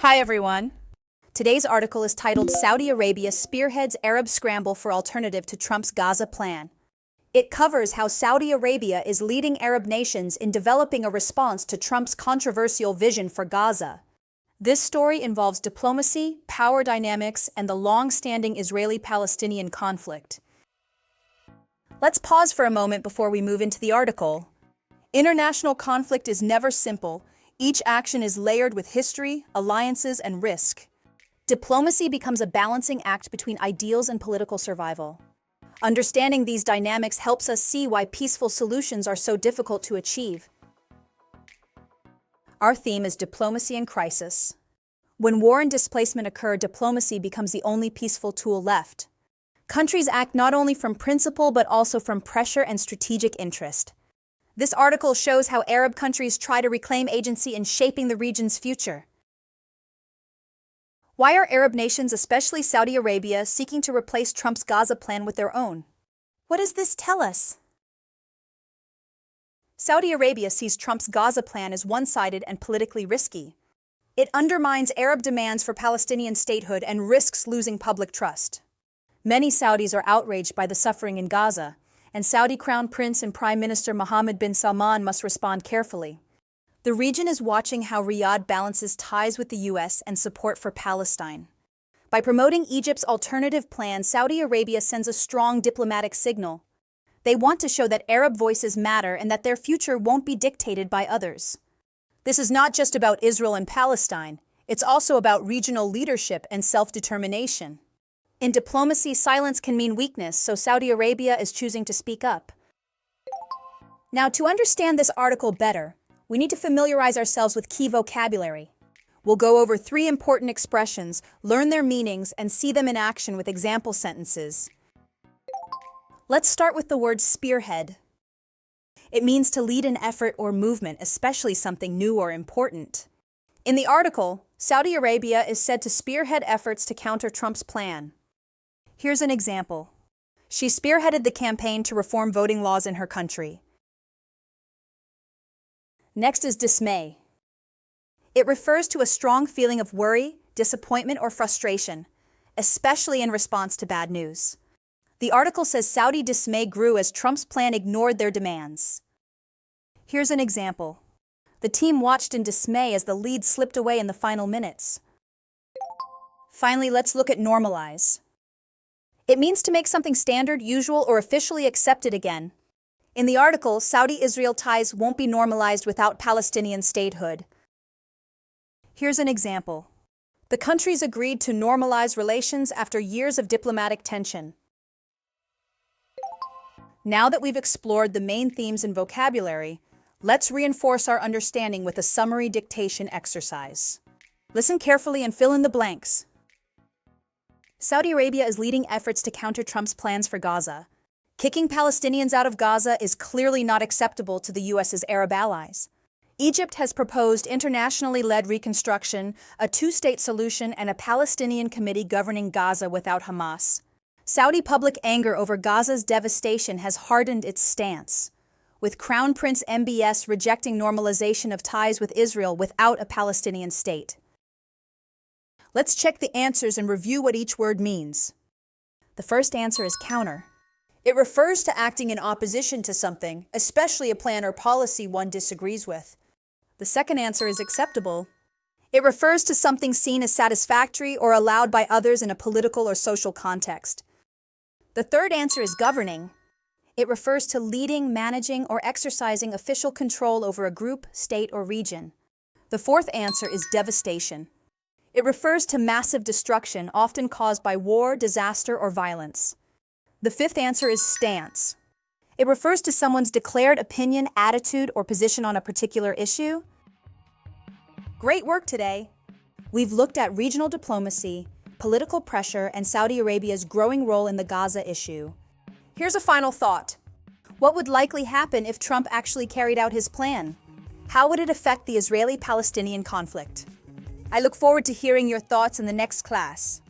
Hi everyone. Today's article is titled Saudi Arabia Spearheads Arab Scramble for Alternative to Trump's Gaza Plan. It covers how Saudi Arabia is leading Arab nations in developing a response to Trump's controversial vision for Gaza. This story involves diplomacy, power dynamics, and the long-standing Israeli-Palestinian conflict. Let's pause for a moment before we move into the article. International conflict is never simple. Each action is layered with history, alliances, and risk. Diplomacy becomes a balancing act between ideals and political survival. Understanding these dynamics helps us see why peaceful solutions are so difficult to achieve. Our theme is diplomacy and crisis. When war and displacement occur, diplomacy becomes the only peaceful tool left. Countries act not only from principle but also from pressure and strategic interest. This article shows how Arab countries try to reclaim agency in shaping the region's future. Why are Arab nations, especially Saudi Arabia, seeking to replace Trump's Gaza plan with their own? What does this tell us? Saudi Arabia sees Trump's Gaza plan as one-sided and politically risky. It undermines Arab demands for Palestinian statehood and risks losing public trust. Many Saudis are outraged by the suffering in Gaza, and Saudi Crown Prince and Prime Minister Mohammed bin Salman must respond carefully. The region is watching how Riyadh balances ties with the U.S. and support for Palestine. By promoting Egypt's alternative plan, Saudi Arabia sends a strong diplomatic signal. They want to show that Arab voices matter and that their future won't be dictated by others. This is not just about Israel and Palestine, it's also about regional leadership and self-determination. In diplomacy, silence can mean weakness, so Saudi Arabia is choosing to speak up. Now, to understand this article better, we need to familiarize ourselves with key vocabulary. We'll go over 3 important expressions, learn their meanings, and see them in action with example sentences. Let's start with the word spearhead. It means to lead an effort or movement, especially something new or important. In the article, Saudi Arabia is said to spearhead efforts to counter Trump's plan. Here's an example. She spearheaded the campaign to reform voting laws in her country. Next is dismay. It refers to a strong feeling of worry, disappointment, or frustration, especially in response to bad news. The article says Saudi dismay grew as Trump's plan ignored their demands. Here's an example. The team watched in dismay as the lead slipped away in the final minutes. Finally, let's look at normalize. It means to make something standard, usual, or officially accepted again. In the article, Saudi-Israel ties won't be normalized without Palestinian statehood. Here's an example. The countries agreed to normalize relations after years of diplomatic tension. Now that we've explored the main themes and vocabulary, let's reinforce our understanding with a summary dictation exercise. Listen carefully and fill in the blanks. Saudi Arabia is leading efforts to counter Trump's plans for Gaza. Kicking Palestinians out of Gaza is clearly not acceptable to the U.S.'s Arab allies. Egypt has proposed internationally led reconstruction, a 2-state solution, and a Palestinian committee governing Gaza without Hamas. Saudi public anger over Gaza's devastation has hardened its stance, with Crown Prince MBS rejecting normalization of ties with Israel without a Palestinian state. Let's check the answers and review what each word means. The first answer is counter. It refers to acting in opposition to something, especially a plan or policy one disagrees with. The second answer is acceptable. It refers to something seen as satisfactory or allowed by others in a political or social context. The third answer is governing. It refers to leading, managing, or exercising official control over a group, state, or region. The fourth answer is devastation. It refers to massive destruction, often caused by war, disaster, or violence. The fifth answer is stance. It refers to someone's declared opinion, attitude, or position on a particular issue. Great work today! We've looked at regional diplomacy, political pressure, and Saudi Arabia's growing role in the Gaza issue. Here's a final thought. What would likely happen if Trump actually carried out his plan? How would it affect the Israeli-Palestinian conflict? I look forward to hearing your thoughts in the next class.